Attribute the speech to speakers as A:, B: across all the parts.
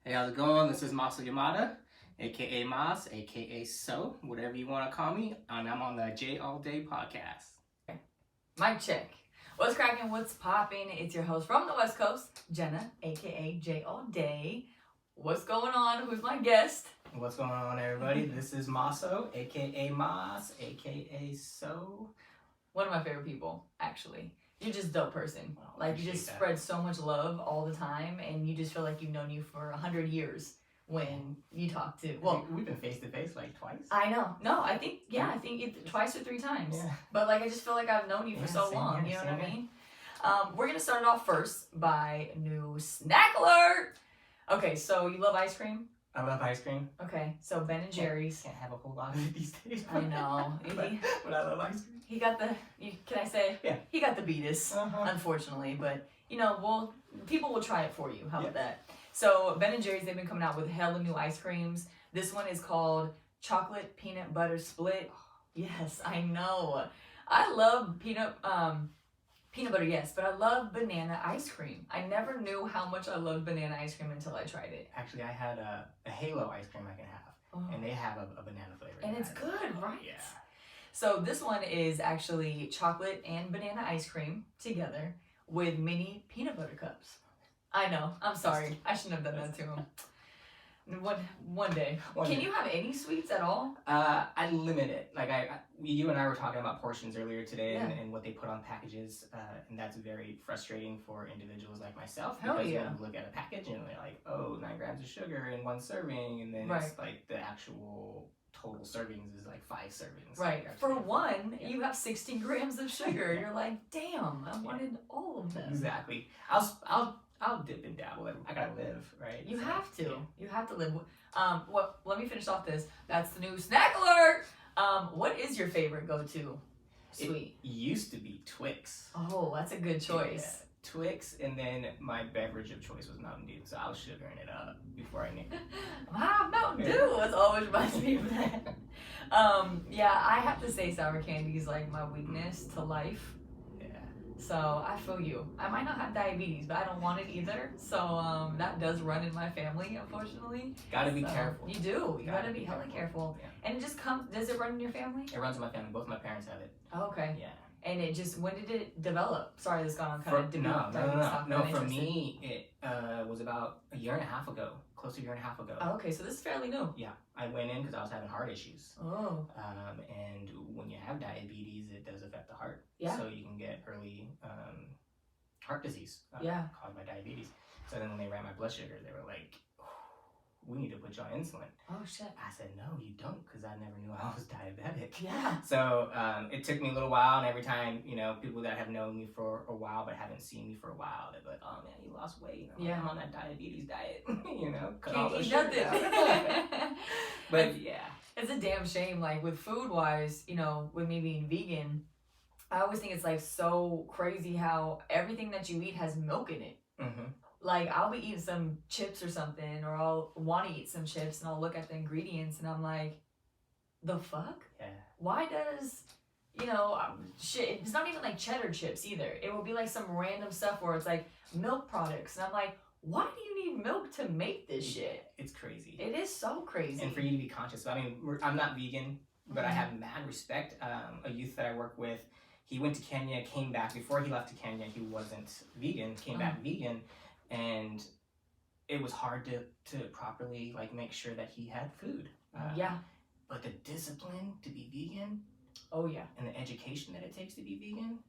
A: Hey, how's it going? This is Masao He, aka Mas, aka So, whatever you want to call me, and I'm on the J All Day podcast.
B: Mic check. What's cracking? What's popping? It's your host from the West Coast, Jenna, aka J All Day. What's going on? Who's my guest?
A: What's going on, everybody? This is Maso, aka Mas, aka So.
B: One of my favorite people, actually. You're just a dope person.
A: Well,
B: like, you just spread so much love all the time, and you just feel like you've known you for 100 years when you talk to. Well,
A: we've been face to face like twice.
B: I know. No, I think twice or three times.
A: Yeah.
B: But like, I just feel like I've known you for so long. You know what I mean? We're gonna start it off first by new snack alert. Okay, so you love ice cream?
A: I love ice cream.
B: Okay, so Ben and Jerry's.
A: Can't have a whole lot of it these days.
B: I know.
A: but I love ice cream.
B: He got the. Can I say?
A: Yeah.
B: He got the beatus, unfortunately, but people will try it for you. How about that? So Ben and Jerry's, they've been coming out with hella new ice creams. This one is called chocolate peanut butter split. Yes, I know. I love peanut butter, yes, but I love banana ice cream. I never knew how much I loved banana ice cream until I tried it.
A: Actually, I had a Halo ice cream I can have, and they have a banana flavor.
B: And it's good, right?
A: Yeah.
B: So this one is actually chocolate and banana ice cream together with mini peanut butter cups. I know. I'm sorry. I shouldn't have done that to him. One day. Can you have any sweets at all?
A: I limit it. Like you and I were talking about portions earlier today, and what they put on packages, and that's very frustrating for individuals like myself. Because when you look at a package and they're like, 9 grams of sugar in one serving, and then it's like the actual total servings is like 5 servings.
B: Right. For one, you have 16 grams of sugar. You're like, damn, I wanted all of them.
A: Exactly. I'll dip and dabble. I gotta live, right?
B: You have to. Yeah. You have to live. Let me finish off this. That's the new snack alert. What is your favorite go-to sweet?
A: It used to be Twix.
B: Oh, that's a good choice.
A: Yeah. Twix, and then my beverage of choice was Mountain Dew, so I was sugaring it up before I knew.
B: Wow, Mountain Dew. That's always reminds me of that. I have to say sour candy is like my weakness to life. So I feel you. I might not have diabetes, but I don't want it either. So that does run in my family, unfortunately.
A: Gotta be careful.
B: You do. You gotta be hella careful. Yeah. And it just comes. Does it run in your family?
A: It runs in my family. Both my parents have it.
B: Oh, okay.
A: Yeah.
B: And it just, when did it develop? Sorry, this gone on kind of developed.
A: No. For me, it was about a year and a half ago. Close to a year and a half ago.
B: Oh, okay, so this is fairly new.
A: Yeah, I went in because I was having heart issues.
B: Oh.
A: And when you have diabetes, it does affect the heart.
B: Yeah.
A: So you can get early heart disease caused by diabetes. So then when they ran my blood sugar, they were like, we need to put you on insulin.
B: Oh, shit.
A: I said, no, you don't, because I never knew I was diabetic.
B: Yeah.
A: So it took me a little while, and every time, people that have known me for a while but haven't seen me for a while, they're like, oh, man, you lost weight. I'm on that diabetes diet, cut all the sugar out. But, yeah.
B: It's a damn shame, like, with food-wise, with me being vegan, I always think it's, like, so crazy how everything that you eat has milk in it. Mm-hmm. Like, I'll be eating some chips or something, or I'll want to eat some chips, and I'll look at the ingredients, and I'm like, the fuck?
A: Yeah.
B: Why does, shit, it's not even like cheddar chips either. It will be like some random stuff where it's like milk products, and I'm like, why do you need milk to make this shit?
A: It's crazy.
B: It is so crazy.
A: And for you to be conscious, I'm not vegan, but I have mad respect. A youth that I work with, he went to Kenya, came back. Before he left to Kenya, he wasn't vegan, came back vegan. And it was hard to properly make sure that he had food. But the discipline to be vegan.
B: Oh yeah.
A: And the education that it takes to be vegan.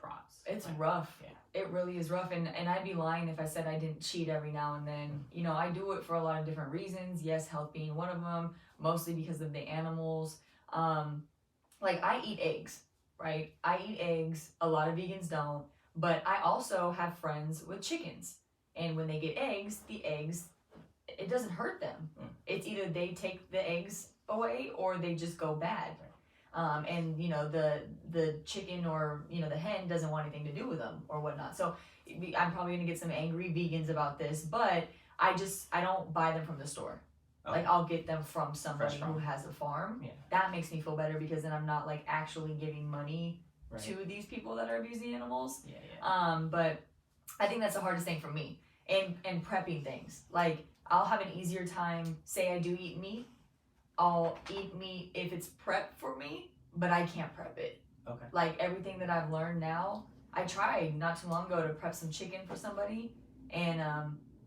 A: Props.
B: It's rough. Yeah. It really is rough. And I'd be lying if I said I didn't cheat every now and then. I do it for a lot of different reasons. Yes, health being one of them. Mostly because of the animals. I eat eggs, right? I eat eggs. A lot of vegans don't. But I also have friends with chickens. And when they get eggs, it doesn't hurt them. It's either they take the eggs away or they just go bad. And the chicken or the hen doesn't want anything to do with them or whatnot. So I'm probably gonna get some angry vegans about this, but I don't buy them from the store. Oh. Like, I'll get them from somebody who has a farm. Yeah. That makes me feel better because then I'm not actually giving money to these people that are abusing animals. Yeah. But I think that's the hardest thing for me. And prepping things. Like, I'll have an easier time. Say I do eat meat, I'll eat meat if it's prepped for me, but I can't prep it.
A: Okay.
B: Like everything that I've learned now, I tried not too long ago to prep some chicken for somebody, and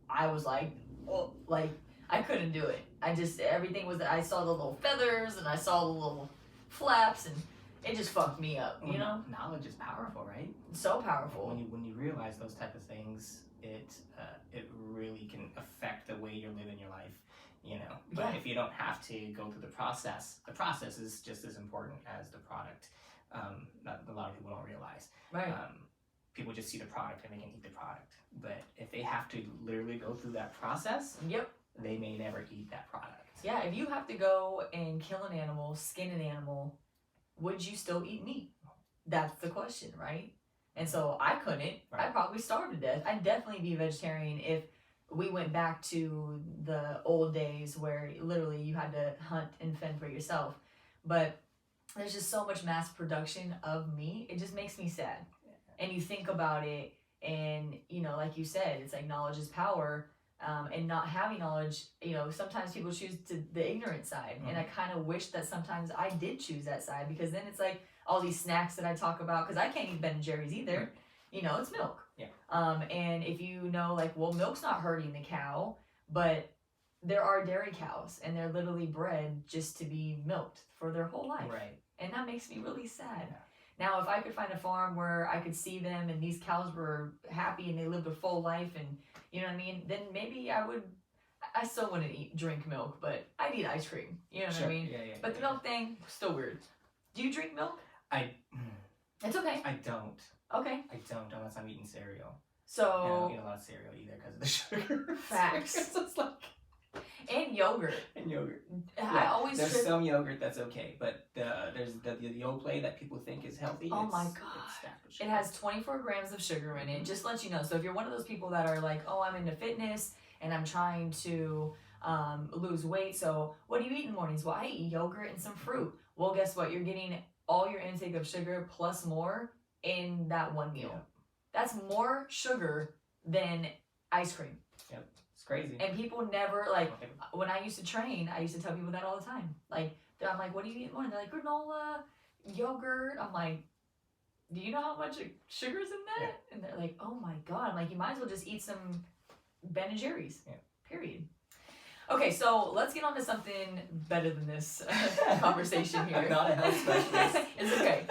B: I was like, oh, like I couldn't do it. Everything was, I saw the little feathers and I saw the little flaps, and it just fucked me up, you know?
A: Knowledge is powerful, right?
B: So powerful.
A: When you realize those type of things, it really can affect the way you're living your life, you know. But if you don't have to go through the process is just as important as the product. That a lot of people don't realize.
B: Right.
A: People just see the product and they can eat the product, but if they have to literally go through that process, they may never eat that product.
B: Yeah, if you have to go and kill an animal, skin an animal, would you still eat meat? That's the question, right? And so I couldn't.
A: Right.
B: I'd probably starve to death. I'd definitely be a vegetarian if we went back to the old days where literally you had to hunt and fend for yourself. But there's just so much mass production of meat. It just makes me sad. And you think about it, and, you know, like you said, it's like knowledge is power. And not having knowledge, you know, sometimes people choose the ignorant side. And I kind of wish that sometimes I did choose that side, because then it's like all these snacks that I talk about, because I can't eat Ben & Jerry's either. You know, it's milk.
A: Yeah.
B: And if you know, like, well, milk's not hurting the cow, but there are dairy cows, and they're literally bred just to be milked for their whole life.
A: Right.
B: And that makes me really sad.
A: Yeah.
B: Now, if I could find a farm where I could see them and these cows were happy and they lived a full life, and you know what I mean, then maybe I still wouldn't drink milk, but I'd eat ice cream. You know what I mean?
A: Yeah,
B: but the milk thing, still weird. Do you drink milk? It's okay.
A: I don't.
B: Okay.
A: I don't, unless I'm eating cereal.
B: So.
A: And I don't eat a lot of cereal either because of the sugar.
B: Facts.
A: It's like.
B: And yogurt.
A: And yogurt.
B: I always
A: there's some yogurt that's okay, but there's the Yoplait that people think is healthy.
B: Oh my god! It has 24 grams of sugar in it. Just to let you know. So if you're one of those people that are like, oh, I'm into fitness and I'm trying to lose weight, so what do you eat in the mornings? Well, I eat yogurt and some fruit. Well, guess what? You're getting all your intake of sugar plus more in that one meal.
A: Yeah.
B: That's more sugar than ice cream.
A: Yep. It's crazy.
B: And people never, like, when I used to train, I used to tell people that all the time. Like, I'm like, what do you eat in the morning? They're like, granola, yogurt. I'm like, do you know how much sugar's in that? Yeah. And they're like, oh my god. I'm like, you might as well just eat some Ben & Jerry's. Yeah. Period. Okay, so let's get on to something better than this conversation here.
A: I'm not a health specialist.
B: It's okay.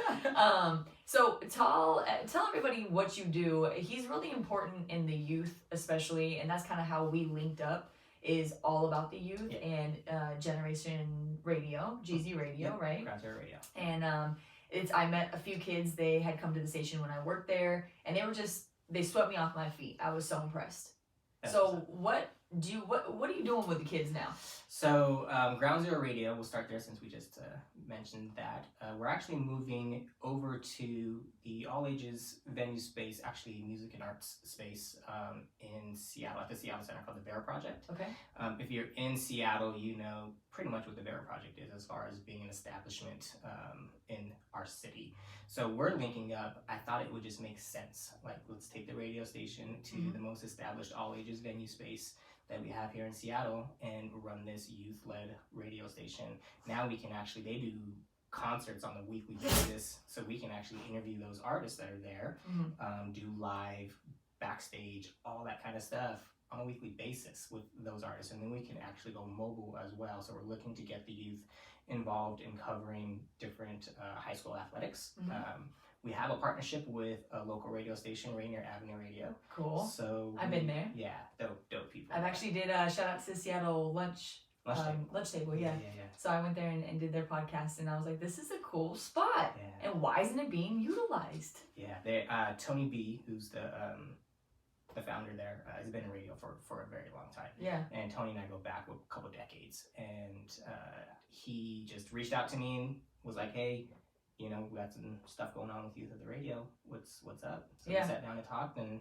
B: So tell everybody what you do. He's really important in the youth, especially, and that's kind of how we linked up. Is all about the youth and Generation Radio, GZ Radio, right?
A: Grounds Radio.
B: And I met a few kids. They had come to the station when I worked there, and they swept me off my feet. I was so impressed. So what are you doing with the kids now?
A: So Ground Zero Radio, we'll start there since we just mentioned that. We're actually moving over to the all ages venue space, actually music and arts space in Seattle, at the Seattle Center called the Vera Project.
B: Okay.
A: If you're in Seattle, you know pretty much what the Vera Project is as far as being an establishment in our city. So we're linking up. I thought it would just make sense. Like, let's take the radio station to the most established all ages venue space that we have here in Seattle and run this youth-led radio station. Now we can actually, they do concerts on a weekly basis, so we can actually interview those artists that are there, do live, backstage, all that kind of stuff on a weekly basis with those artists. And then we can actually go mobile as well. So we're looking to get the youth involved in covering different high school athletics. We have a partnership with a local radio station, Rainier Avenue Radio. Cool. So
B: I've been there.
A: Yeah, dope people.
B: I've actually did a shout out to Seattle lunch table. Yeah. So I went there and did their podcast, and I was like, this is a cool spot. Yeah. And why isn't it being utilized? Yeah, they Tony B, who's the founder there, has been in radio for a very long time. Yeah. And Tony and I go back a couple decades, and he just reached out to me and was like, hey, you know, we got some stuff going on with Youth at the Radio. What's up? So we sat down and talked, and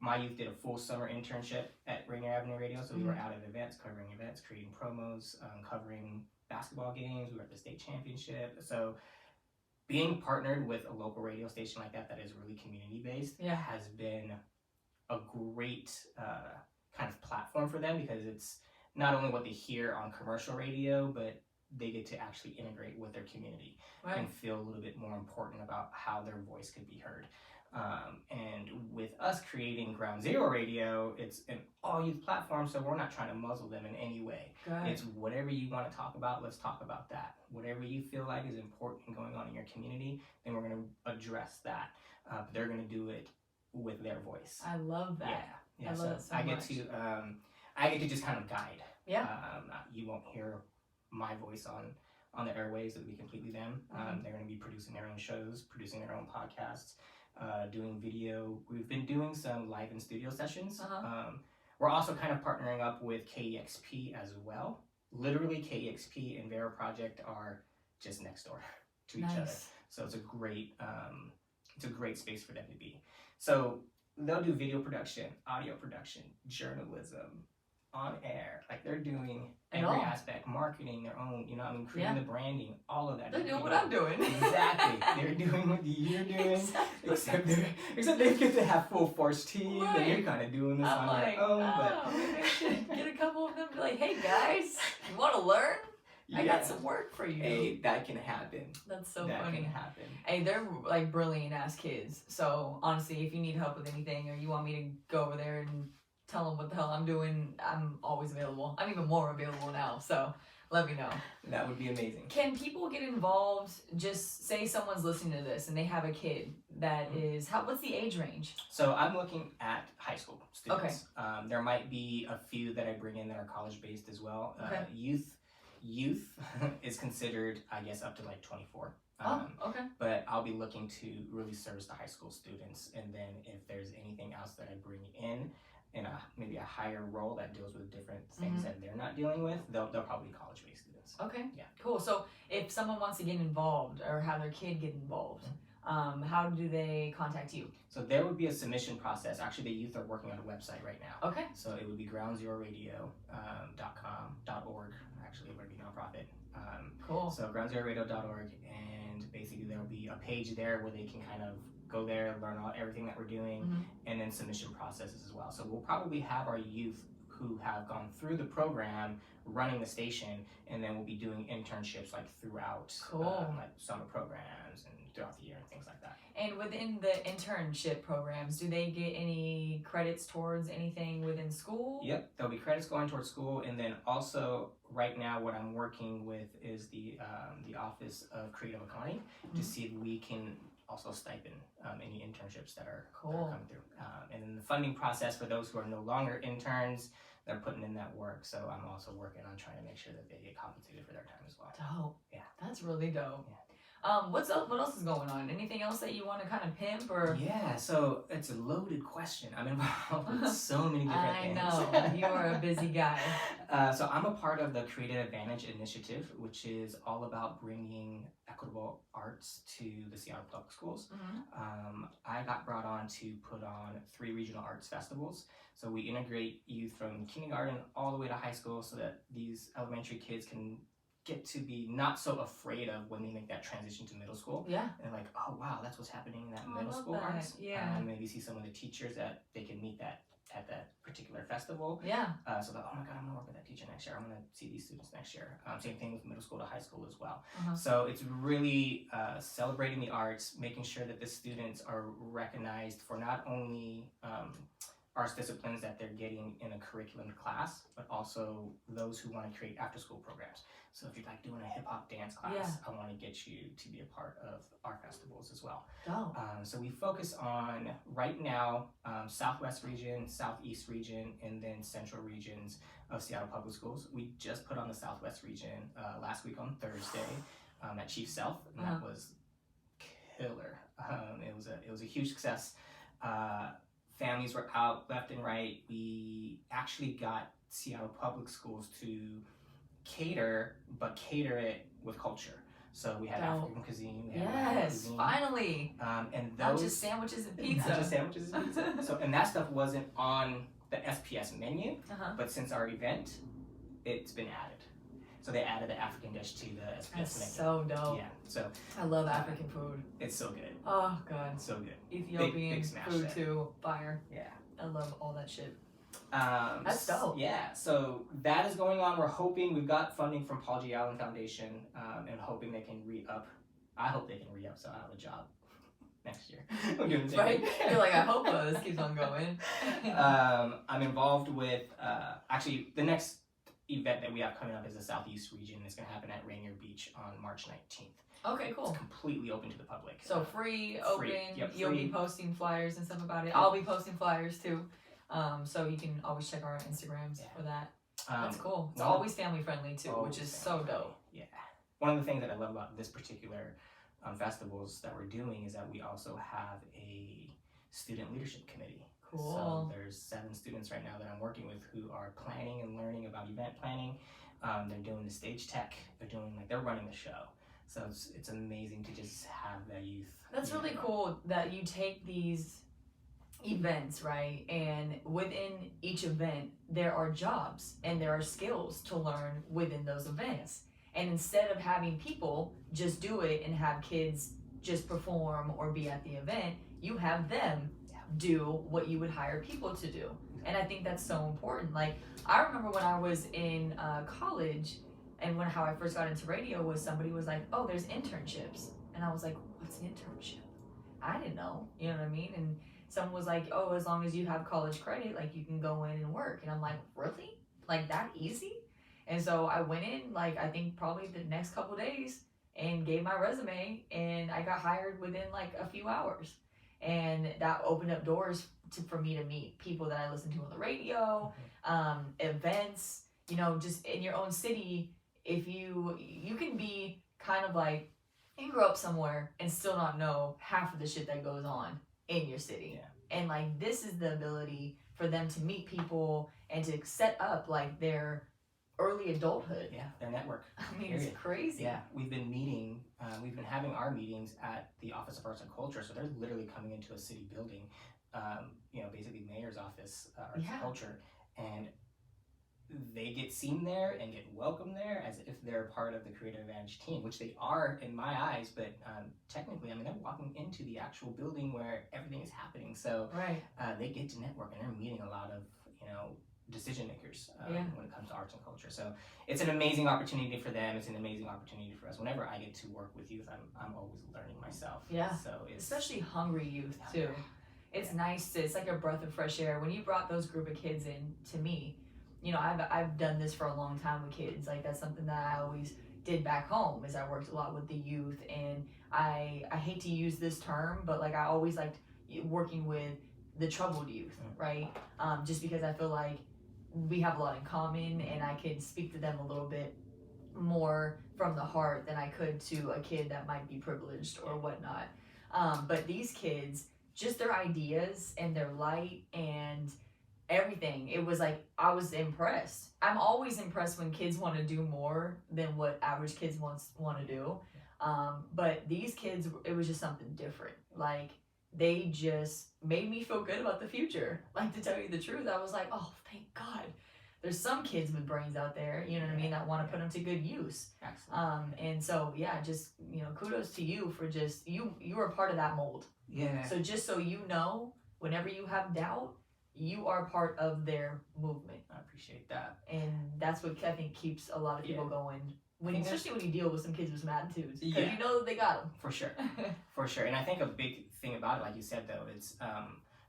B: my youth did a full summer internship at Rainier Avenue Radio. So we were out at events, covering events, creating promos, covering basketball games. We were at the state championship. So being partnered with a local radio station like that is really community based has been a great
A: kind of platform for them, because it's not only what they hear on commercial radio, but they get to actually integrate with their community and feel a little bit more important about how their voice could be heard. And with us creating Ground Zero Radio, it's an all-youth platform, so we're not trying to muzzle them in any way. It's whatever you want to talk about, let's talk about that. Whatever you feel like is important going on in your community, then we're going to address that. They're going to do it with their voice.
B: I love that.
A: Yeah.
B: I love it so
A: I get
B: much.
A: I get to just kind of guide.
B: Yeah.
A: You won't hear my voice on the airwaves. It'll be completely them. They're going to be producing their own shows, producing their own podcasts, doing video. We've been doing some live in studio sessions. We're also kind of partnering up with KEXP as well. Literally, KEXP and Vero Project are just next door to each other. So it's a great space for them to be. So they'll do video production, audio production, journalism, on air. Like, they're doing every aspect, marketing their own, creating the branding, all of that.
B: They're doing what I'm doing.
A: Exactly. They're doing what you're doing. Exactly. Except they get to have full force team, and you're kind of doing this on your own. But
B: maybe I should get a couple of them to be like, hey guys, you want to learn? I got some work for you.
A: Hey, that can happen.
B: That's so
A: that
B: funny.
A: Can happen.
B: Hey, they're like brilliant ass kids. So honestly, if you need help with anything, or you want me to go over there and tell them what the hell I'm doing, I'm always available. I'm even more available now. So let me know.
A: That would be amazing.
B: Can people get involved? Just say someone's listening to this and they have a kid that is, what's the age range?
A: So I'm looking at high school students. Okay. There might be a few that I bring in that are college based as well.
B: Okay.
A: Youth is considered, I guess, up to like 24.
B: Okay.
A: But I'll be looking to really service the high school students, and then if there's anything else that I bring in maybe a higher role that deals with different things that they're not dealing with, they'll probably be college-based students.
B: Okay.
A: Yeah.
B: Cool. So if someone wants to get involved or have their kid get involved, how do they contact you?
A: So there would be a submission process. Actually, the youth are working on a website right now.
B: Okay.
A: So it would be groundzeroradio.org. Actually, it would be nonprofit.
B: Cool.
A: So groundzeroradio.org, and basically there will be a page there where they can kind of go there, learn everything that we're doing, and then submission processes as well. So we'll probably have our youth who have gone through the program running the station, and then we'll be doing internships like throughout like summer programs and throughout the year and things like that.
B: And within the internship programs, do they get any credits towards anything within school?
A: Yep, there'll be credits going towards school, and then also right now what I'm working with is the Office of Creative Economy to see if we can also stipend any internships that are coming through. And then the funding process for those who are no longer interns, they're putting in that work. So I'm also working on trying to make sure that they get compensated for their time as well.
B: Dope.
A: Yeah.
B: That's really dope.
A: Yeah.
B: What's up? What else is going on? Anything else that you want to kind of pimp or?
A: Yeah, so it's a loaded question. I'm involved with so many different things.
B: I know. You're a busy guy.
A: So I'm a part of the Creative Advantage Initiative, which is all about bringing equitable arts to the Seattle Public Schools. I got brought on to put on 3 regional arts festivals. So we integrate youth from kindergarten all the way to high school so that these elementary kids can get to be not so afraid of when they make that transition to middle school.
B: Yeah.
A: And like, oh wow, that's what's happening in that middle school
B: that.
A: arts.
B: Yeah.
A: Maybe see some of the teachers that they can meet that at that particular festival.
B: Yeah.
A: So like, oh my God, I'm gonna work with that teacher next year. I'm gonna see these students next year. Same thing with middle school to high school as well. So it's really celebrating the arts, making sure that the students are recognized for not only arts disciplines that they're getting in a curriculum class, but also those who want to create after school programs. So if you're like doing a hip hop dance class, I want to get you to be a part of our festivals as well. So we focus on right now Southwest region, Southeast region, and then central regions of Seattle Public Schools. We just put on the Southwest region last week on Thursday at Chief Sealth, and that was killer. It was a huge success. Families were out left and right. We actually got Seattle Public Schools to cater it with culture. So we had African cuisine. We had Latin cuisine.
B: Finally.
A: And those,
B: not just sandwiches and pizza.
A: Not just sandwiches and pizza. So, and that stuff wasn't on the SPS menu, but since our event, it's been added. So they added the African dish to the SPS menu.
B: That's so dope.
A: Yeah. So
B: I love African food.
A: It's so good.
B: Oh God.
A: It's so good.
B: Ethiopian
A: big smash
B: food
A: there.
B: too. Fire.
A: Yeah.
B: I love all that shit. That's dope.
A: Yeah, so that is going on. We're hoping, we've got funding from Paul G. Allen Foundation, and hoping they can re-up. I hope they can re-up so I'll have a job next year. I'm doing the same
B: Right?
A: thing.
B: You're like, I hope this keeps on going.
A: I'm involved with, actually, the next event that we have coming up is the Southeast region. It's going to happen at Rainier Beach on March 19th.
B: Okay, cool.
A: It's completely open to the public.
B: So free, open.
A: Yep,
B: You'll
A: free.
B: be posting flyers and stuff about it. I'll be posting flyers too. So you can always check our Instagrams for that. That's cool. It's always family friendly too, which is so dope.
A: Yeah. One of the things that I love about this particular festivals that we're doing is that we also have a student leadership committee.
B: Cool.
A: So there's 7 students right now that I'm working with who are planning and learning about event planning. They're doing the stage tech. They're running the show. So it's amazing to just have that youth.
B: That's really cool that you take these events, right? And within each event, there are jobs and there are skills to learn within those events. And instead of having people just do it and have kids just perform or be at the event, you have them do what you would hire people to do. And I think that's so important. Like, I remember when I was in college, and how I first got into radio was somebody was like, oh, there's internships. And I was like, what's an internship? I didn't know, you know what I mean? And someone was like, oh, as long as you have college credit, like you can go in and work. And I'm like, really? Like that easy? And so I went in, like, I think probably the next couple days and gave my resume, and I got hired within like a few hours. And that opened up doors for me to meet people that I listened to on the radio, events, you know, just in your own city. If you can be kind of like, you grew up somewhere and still not know half of the shit that goes on in your city. Yeah. And like, this is the ability for them to meet people and to set up like their early adulthood.
A: Yeah, their network.
B: I mean, it's crazy.
A: Yeah, we've been having our meetings at the Office of Arts and Culture. So they're literally coming into a city building, basically mayor's office, arts and culture. And they get seen there and get welcomed there as if they're part of the Creative Advantage team, which they are in my eyes, but technically, I mean, they're walking into the actual building where everything is happening. So they get to network, and they're meeting a lot of, decision makers when it comes to arts and culture. So it's an amazing opportunity for them. It's an amazing opportunity for us. Whenever I get to work with youth, I'm always learning myself. Yeah. So
B: especially hungry youth too. It's nice it's like a breath of fresh air. When you brought those group of kids in to me, I've done this for a long time with kids. Like, that's something that I always did back home, is I worked a lot with the youth, and I hate to use this term, but like I always liked working with the troubled youth, right? Just because I feel like we have a lot in common, and I can speak to them a little bit more from the heart than I could to a kid that might be privileged or whatnot. But these kids, just their ideas and their light and everything, it was like, I was impressed. I'm always impressed when kids want to do more than what average kids want to do. But these kids, it was just something different. Like, they just made me feel good about the future. Like, to tell you the truth, I was like, oh, thank God. There's some kids with brains out there, you know what I mean, that want to put them to good use. And so, just, kudos to you for just, you are part of that mold. Yeah. So just so you know, whenever you have doubt, you are part of their movement.
A: I appreciate that.
B: And that's what I think keeps a lot of people going. Especially when you deal with some kids with some attitudes. Because you know that they got them.
A: For sure. For sure. And I think a big thing about it, like you said, though, is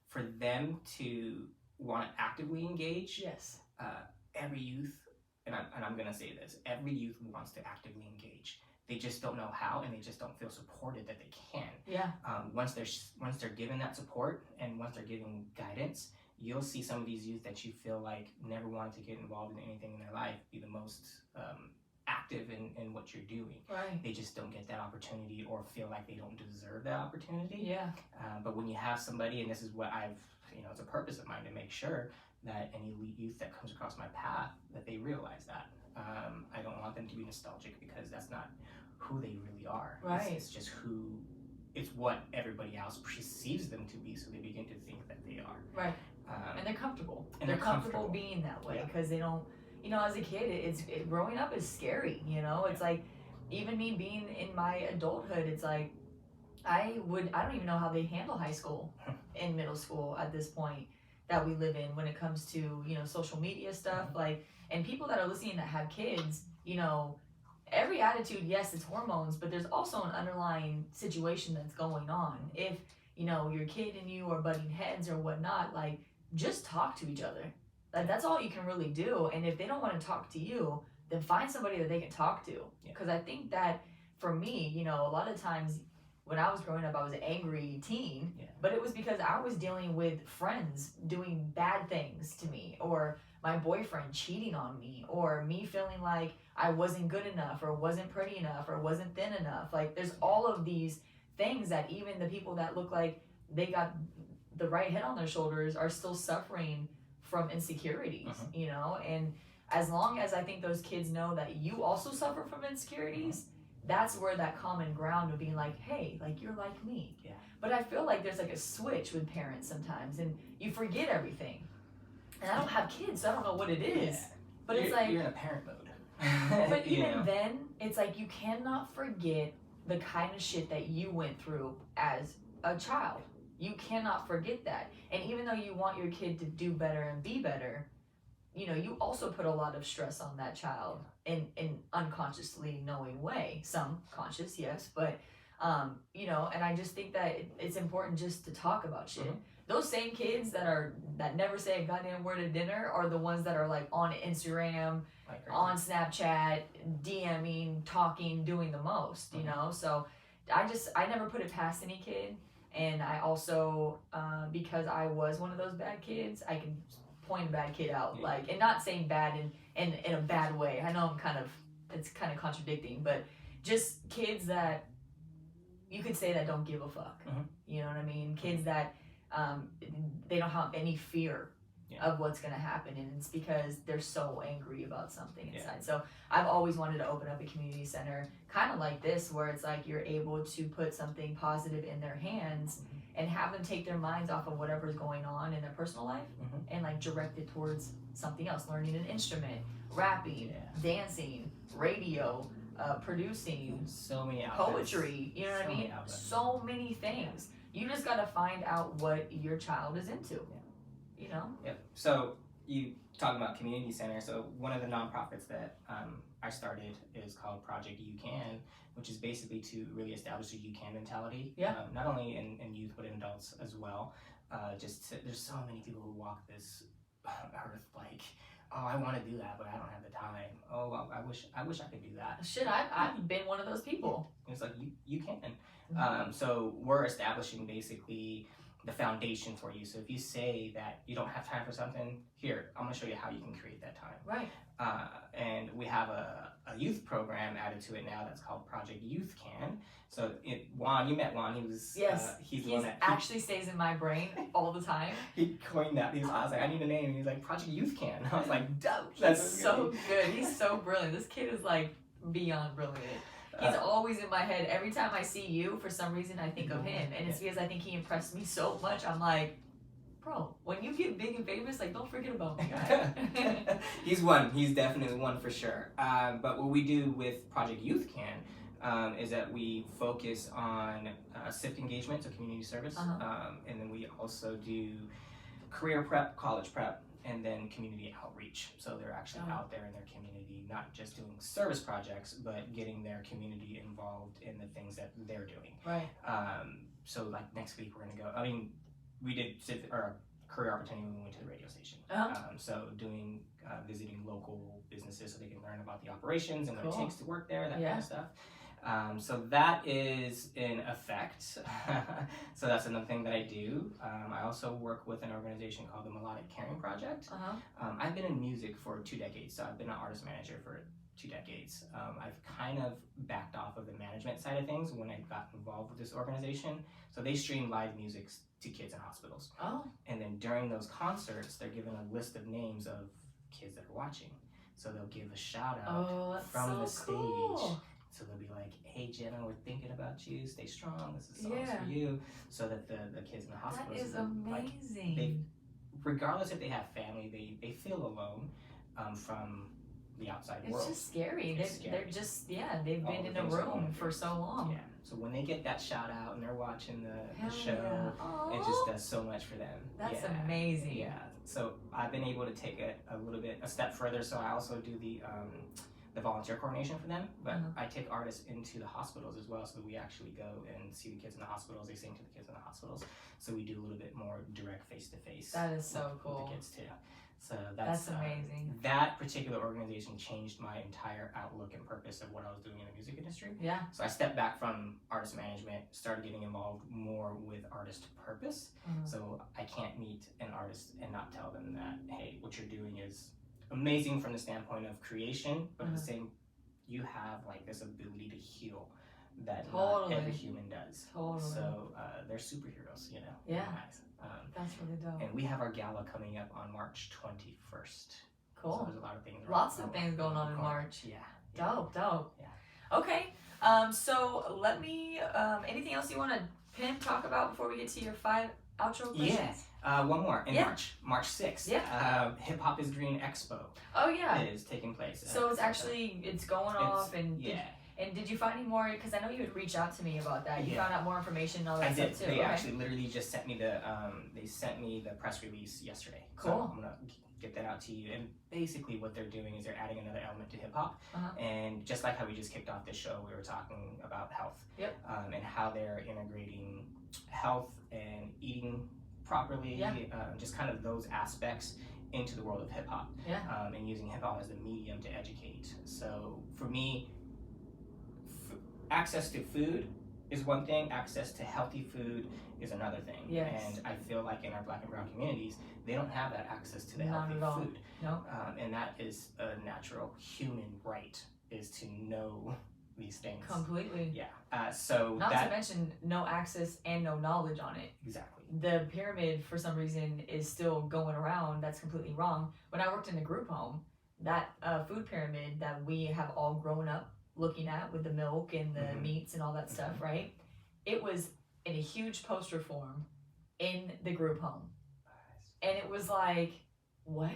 A: for them to want to actively engage.
B: Yes.
A: Every youth, and I'm going to say this, every youth wants to actively engage. They just don't know how, and they just don't feel supported that they can.
B: Yeah.
A: Once they're given that support, and once they're given guidance, you'll see some of these youth that you feel like never wanted to get involved in anything in their life be the most active in what you're doing.
B: Right.
A: They just don't get that opportunity, or feel like they don't deserve that opportunity.
B: Yeah.
A: But when you have somebody, and this is what I've, it's a purpose of mine to make sure that any elite youth that comes across my path, that they realize that. I don't want them to be nostalgic, because that's not who they really are.
B: Right.
A: It's just it's what everybody else perceives them to be, so they begin to think that they are.
B: Right. And they're comfortable.
A: And
B: they're comfortable being that way, because they don't, as a kid, growing up is scary, It's like, even me being in my adulthood, it's like, I don't even know how they handle high school and middle school at this point. that we live in when it comes to, you know, social media stuff. Like, and people that are listening that have kids, you know, every attitude, yes, it's hormones, but there's also an underlying situation that's going on. If, you know, your kid and you are butting heads or whatnot, like, just talk to each other. Like, that's all you can really do. And if they don't want to talk to you, then find somebody that they can talk to. Because I think that for me, you know, a lot of times when I was growing up, I was an angry teen, but it was because I was dealing with friends doing bad things to me, or my boyfriend cheating on me, or me feeling like I wasn't good enough, or wasn't pretty enough, or wasn't thin enough. Like, there's all of these things that even the people that look like they got the right head on their shoulders are still suffering from insecurities, you know? And as long as I think those kids know that you also suffer from insecurities, that's where that common ground of being like, hey, like, you're like me. But I feel like there's like a switch with parents sometimes, and you forget everything. And I don't have kids, so I don't know what it is. But it's like,
A: you're in a parent mode.
B: But even then, it's like you cannot forget the kind of shit that you went through as a child. You cannot forget that. And even though you want your kid to do better and be better, you know, you also put a lot of stress on that child in unconsciously knowing way. Some conscious, yes, but you know, and I just think that it's important just to talk about shit. Those same kids that never say a goddamn word at dinner are the ones that are like on Instagram, on Snapchat, DMing, talking, doing the most, you know? So I never put it past any kid. And I also, because I was one of those bad kids, I can point a bad kid out, like, and not saying bad in a bad way. I know it's kind of contradicting, but just kids that you could say that don't give a fuck. You know what I mean? Kids that they don't have any fear of what's going to happen, and it's because they're so angry about something inside. So I've always wanted to open up a community center kind of like this, where it's like you're able to put something positive in their hands and have them take their minds off of whatever's going on in their personal life and like direct it towards something else, learning an instrument, rapping, dancing, radio, producing,
A: so many
B: poetry, you know what I mean? So many things. You just got to find out what your child is into. You know?
A: So you talking about community center. So one of the nonprofits that I started is called Project You Can, which is basically to really establish a you can mentality. Not only in youth but in adults as well. There's so many people who walk this earth like, oh, I want to do that, but I don't have the time. Oh, well, I wish I could do that.
B: Shit, I've been one of those people.
A: It's like you can. So we're establishing basically the foundation for you. So if you say that you don't have time for something, here, I'm gonna show you how you can create that time.
B: Right.
A: And we have a youth program added to it now that's called Project Youth Can. So Juan, you met Juan. He was he's the one that
B: actually stays in my brain all the time.
A: He coined that. I was like, I need a name. And he's like, Project Youth Can. I was like, dope.
B: That's so good. He's so brilliant. This kid is like beyond brilliant. He's always in my head. Every time I see you, for some reason, I think of him. And it's because I think he impressed me so much. I'm like, bro, when you get big and famous, like, don't forget about me.
A: He's one. He's definitely one for sure. But what we do with Project Youth Can is that we focus on civic engagement, so community service. And then we also do career prep, college prep, and then community outreach. So they're actually out there in their community, not just doing service projects, but getting their community involved in the things that they're doing.
B: Right.
A: So like next week we're gonna go. I mean, we did career opportunity when we went to the radio station. So doing visiting local businesses so they can learn about the operations and what it takes to work there, that kind of stuff. So that is in effect. So that's another thing that I do. I also work with an organization called the Melodic Caring Project. I've been in music for 2 decades, so I've been an artist manager for 2 decades. I've kind of backed off of the management side of things when I got involved with this organization. So they stream live music to kids in hospitals. And then during those concerts, they're given a list of names of kids that are watching. So they'll give a shout out from the stage. Cool. So they'll be like, hey, Jenna, we're thinking about you. Stay strong. This is songs for you. So that the kids in the hospital.
B: That is amazing.
A: Like, regardless if they have family, they feel alone from the outside world.
B: It's just scary. They're just, they've been in a room for so long.
A: So when they get that shout out and they're watching the
B: Hell
A: show,
B: yeah.
A: it just does so much for them.
B: That's amazing.
A: Yeah. So I've been able to take it a step further. So I also do the volunteer coordination for them, but I take artists into the hospitals as well. So we actually go and see the kids in the hospitals. They sing to the kids in the hospitals. So we do a little bit more direct face-to-face.
B: That is so cool.
A: With the kids too. So that's
B: amazing.
A: That particular organization changed my entire outlook and purpose of what I was doing in the music industry.
B: Yeah.
A: So I stepped back from artist management, started getting involved more with artist purpose. So I can't meet an artist and not tell them that, hey, what you're doing is amazing from the standpoint of creation, but at the same, you have like this ability to heal that not every human does. So they're superheroes, you know.
B: Yeah. That's really dope.
A: And we have our gala coming up on March 21st.
B: Cool.
A: So there's a lot of things.
B: Lots of things going on in March.
A: Yeah.
B: Dope.
A: Yeah.
B: Okay. So let me. Anything else you want to talk about before we get to your 5 outro questions?
A: Yeah. One more in March 6th.
B: Yeah.
A: Hip Hop is Green Expo.
B: Oh yeah.
A: Is taking place.
B: So it's actually going off and
A: yeah.
B: And did you find any more? Because I know you would reach out to me about that. You found out more information and all that stuff too.
A: They actually literally just sent me the press release yesterday.
B: Cool.
A: So I'm gonna get that out to you. And basically, what they're doing is they're adding another element to hip hop. And just like how we just kicked off this show, we were talking about health.
B: Yep.
A: And how they're integrating health and eating properly. Just kind of those aspects into the world of hip hop.
B: Yeah.
A: And using hip hop as the medium to educate. So for me, access to food is one thing, access to healthy food is another thing.
B: Yes.
A: And I feel like in our Black and brown communities, they don't have that access to the
B: Not
A: healthy
B: at all.
A: food.
B: No.
A: And that is a natural human right, is to know these things.
B: Completely.
A: Yeah. So
B: not to mention no access and no knowledge on it.
A: Exactly.
B: The pyramid, for some reason, is still going around. That's completely wrong. When I worked in a group home, that food pyramid that we have all grown up looking at with the milk and the meats and all that stuff, right? It was in a huge poster form in the group home. And it was like, what?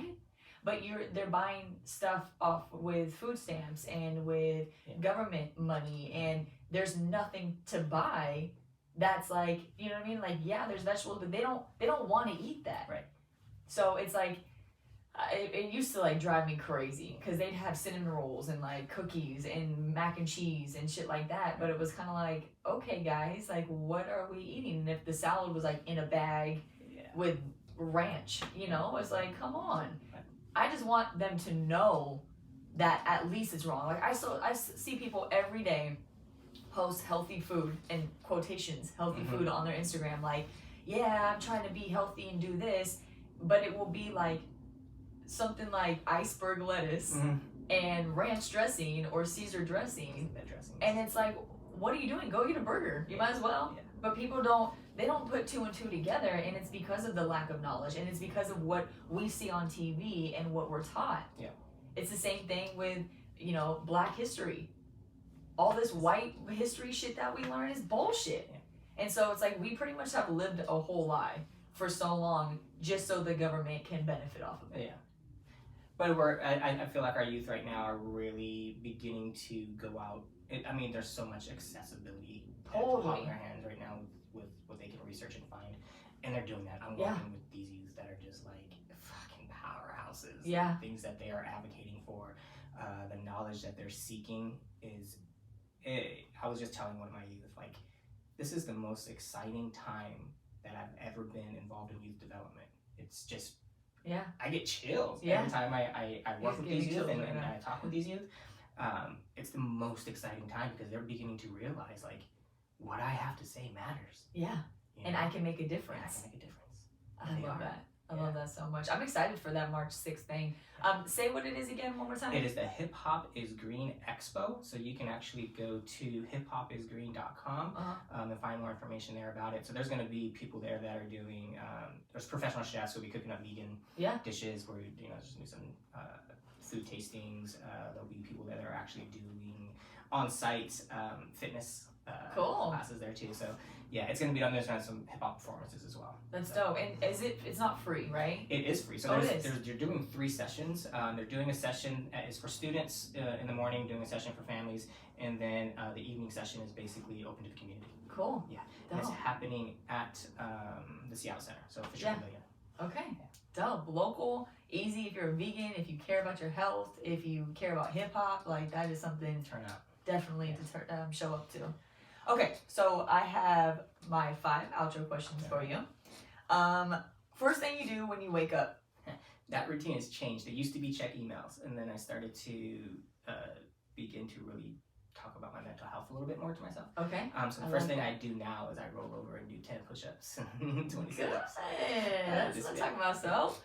B: But they're buying stuff off with food stamps and with government money, and there's nothing to buy that's like, you know what I mean? Like, yeah, there's vegetables, but they don't want to eat that.
A: Right.
B: So it's like, it used to like drive me crazy because they'd have cinnamon rolls and like cookies and mac and cheese and shit like that. But it was kind of like, okay, guys, like, what are we eating? And if the salad was like in a bag with ranch, you know, it's like, come on. I just want them to know that at least it's wrong. Like I see people every day post healthy food and quotations, healthy food on their Instagram. Like, yeah, I'm trying to be healthy and do this, but it will be like something like iceberg lettuce and ranch dressing or Caesar dressing. And it's like, what are you doing? Go get a burger. You might as well. Yeah. But people don't put 2 and 2 together, and it's because of the lack of knowledge, and it's because of what we see on TV and what we're taught.
A: Yeah.
B: It's the same thing with, you know, Black history. All this white history shit that we learn is bullshit. Yeah. And so it's like we pretty much have lived a whole lie for so long just so the government can benefit off of it.
A: Yeah. But I feel like our youth right now are really beginning to go out. I mean, there's so much accessibility in their hands right now with what they can research and find, and they're doing that. I'm working with these youth that are just like fucking powerhouses.
B: Yeah.
A: Things that they are advocating for, the knowledge that they're seeking is. I was just telling one of my youth, like, this is the most exciting time that I've ever been involved in youth development. It's just.
B: Yeah.
A: I get chills every time I work with these youth and I talk with these youth. It's the most exciting time because they're beginning to realize, like, what I have to say matters.
B: Yeah. You know? And I can make a difference. I love that. I love that so much. I'm excited for that March 6th thing. Say what it is again one more time.
A: It is the Hip Hop is Green Expo. So you can actually go to hiphopisgreen.com and find more information there about it. So there's going to be people there that are doing, there's professional chefs who will be cooking up vegan dishes where, you know, there's going to be some food tastings. There'll be people that are actually doing on-site fitness
B: Cool.
A: classes there too. So yeah, it's gonna be on some hip hop performances as well.
B: That's
A: so.
B: dope. And it's not free, right?
A: It is free. So you're doing 3 sessions. They're doing a session is for students in the morning, doing a session for families, and then the evening session is basically open to the community.
B: Cool.
A: Yeah, and it's happening at the Seattle Center, so Fisher Pavilion.
B: Okay, dope. Local, easy if you're a vegan, if you care about your health, if you care about hip hop, like that is something
A: Turn out.
B: Definitely to show up to. Okay, so I have my 5 outro questions for you. First thing you do when you wake up.
A: That routine has changed. It used to be check emails, and then I started to begin to really talk about my mental health a little bit more to myself.
B: Okay.
A: So the first thing I do now is I roll over and do 10 push-ups, 20 sit-ups.
B: Let's talk about stuff.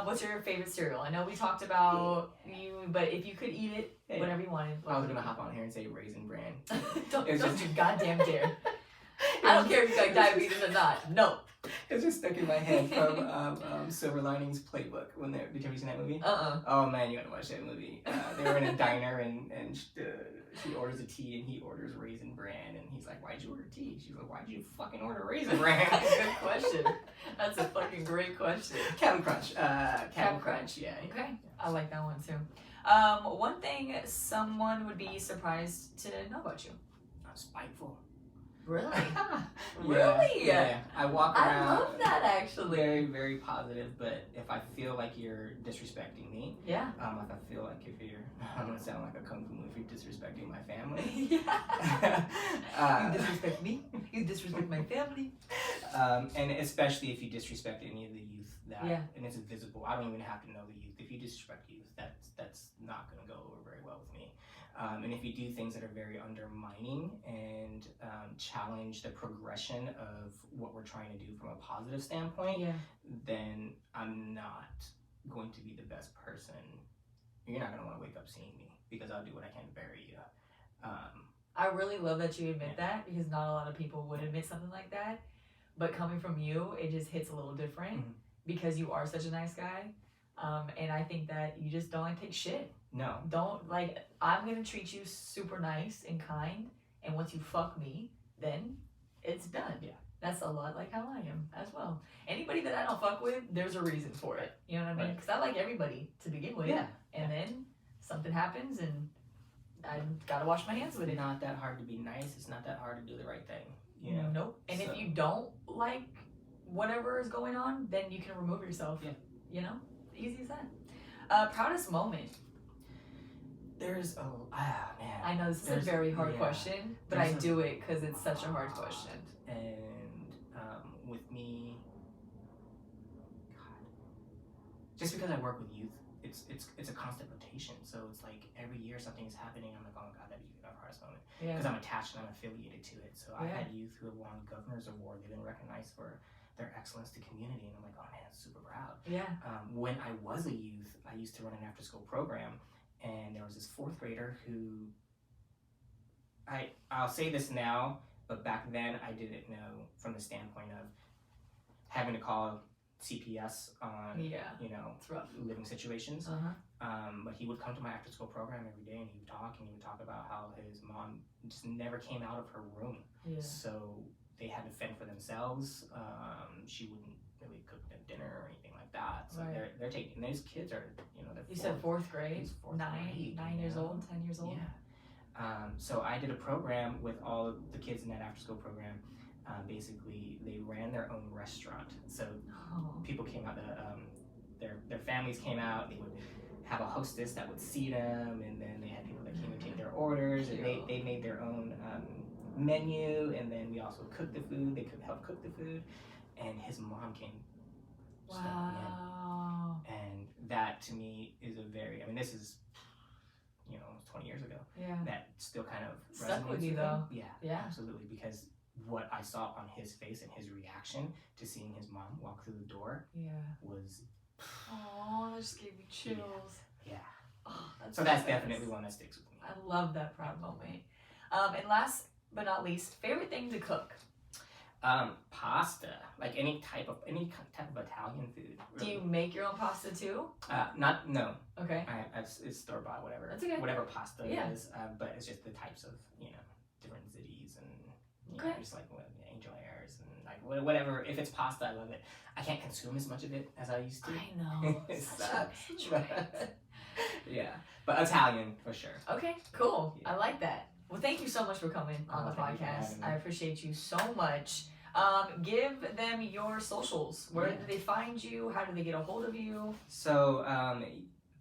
B: What's your favorite cereal? I know we talked about you, but if you could eat it whenever you wanted.
A: I was gonna hop on here and say Raisin Bran.
B: don't you goddamn dare. I don't care if you got diabetes or not. No.
A: It's just stuck in my head from Silver Linings Playbook. Did you ever see that movie? Oh man, you gotta watch that movie. They were in a diner and she orders a tea and he orders Raisin Bran and he's like, "Why'd you order tea?" She's like, "Why'd you fucking order Raisin Bran?"
B: That's a good question. That's a fucking great question.
A: Captain Crunch. Captain Crunch. Yeah.
B: Okay, I like that one too. One thing someone would be surprised to know about you.
A: I'm spiteful.
B: Really?
A: Really? Yeah. I walk around.
B: I love that actually.
A: Very, very positive. But if I feel like you're disrespecting me, if I feel like I'm gonna sound like a kung fu movie, if you're disrespecting my family.
B: You disrespect me. You disrespect my family.
A: And especially if you disrespect any of the youth and it's visible. I don't even have to know the youth. If you disrespect youth, that's not gonna go over very well with me. And if you do things that are very undermining and challenge the progression of what we're trying to do from a positive standpoint, then I'm not going to be the best person. You're not going to want to wake up seeing me because I'll do what I can to bury you.
B: I really love that you admit that because not a lot of people would admit something like that. But coming from you, it just hits a little different because you are such a nice guy. And I think that you just don't take shit.
A: No.
B: I'm going to treat you super nice and kind. And once you fuck me, then it's done.
A: Yeah.
B: That's a lot like how I am as well. Anybody that I don't fuck with, there's a reason for it. You know what I mean? Because I like everybody to begin with.
A: Yeah.
B: And then something happens and I got to wash my hands with it.
A: It's not that hard to be nice. It's not that hard to do the right thing. You know?
B: Nope. And if you don't like whatever is going on, then you can remove yourself.
A: Yeah.
B: You know? Easy as that. Proudest moment.
A: There's man.
B: I know this is a very hard question, but I do it because it's such a hard question.
A: And with me, God, just because I work with youth, it's a constant rotation. So it's like every year something is happening. I'm like, oh God, that'd be our hardest moment because I'm attached and I'm affiliated to it. So I've had youth who have won governor's award. They've been recognized for their excellence to community, and I'm like, oh man, super proud.
B: Yeah.
A: When I was a youth, I used to run an after-school program, and there was this 4th grader who, I'll say this now, but back then I didn't know from the standpoint of having to call CPS on,
B: it's rough.
A: living situations. But he would come to my after-school program every day, and he would talk about how his mom just never came out of her room. Yeah. So they had to fend for themselves. She wouldn't really cook them dinner or anything like that. So they're taking, those kids are, they're
B: You said 4th grade?
A: He's 4th grade,
B: 9 years old, 10 years old?
A: Yeah. So I did a program with all of the kids in that after school program. Basically, they ran their own restaurant. So people came out, their families came out, they would have a hostess that would seat them, and then they had people that came and take their orders, and they made their own menu, and then we also cooked the food. They could help cook the food, and his mom came.
B: Wow.
A: And that to me is this is almost 20 years ago.
B: Yeah.
A: That still kind of
B: stuck with you though.
A: Yeah, absolutely, because what I saw on his face and his reaction to seeing his mom walk through the door was
B: that just gave me chills.
A: Yeah.
B: Oh,
A: that's definitely one that sticks with me.
B: I love that proud moment. And last but not least, favorite thing to cook?
A: Pasta, like any type of Italian food. Really.
B: Do you make your own pasta too?
A: No.
B: Okay.
A: It's store bought, whatever.
B: That's okay.
A: Whatever pasta it is, but it's just the types of different zitties and You
B: Okay.
A: know, just like angel hairs and like whatever. If it's pasta, I love it. I can't consume as much of it as I used to.
B: I know.
A: It
B: Such
A: sucks.
B: a trend.
A: Yeah, but Italian for sure.
B: Okay, cool.
A: Yeah.
B: I like that. Well, thank you so much for coming on the
A: Thank you for
B: podcast.
A: having me.
B: I appreciate you so much. Give them your socials. Where do they find you? How do they get a hold of you?
A: So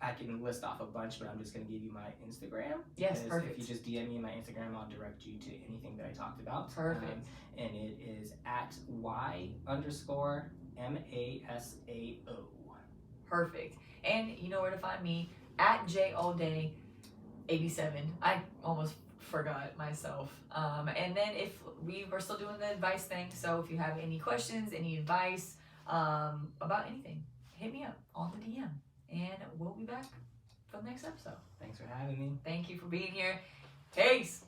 A: I can list off a bunch, but I'm just gonna give you my Instagram.
B: Yes,
A: Because
B: perfect.
A: If you just DM me my Instagram, I'll direct you to anything that I talked about.
B: Perfect.
A: And it is at Y_MASAO.
B: Perfect. And you know where to find me at JOday87. I almost forgot myself. And then if we were still doing the advice thing, so if you have any questions, any advice about anything, hit me up on the DM. And we'll be back for the next episode.
A: Thanks for having me.
B: Thank you for being here. Peace.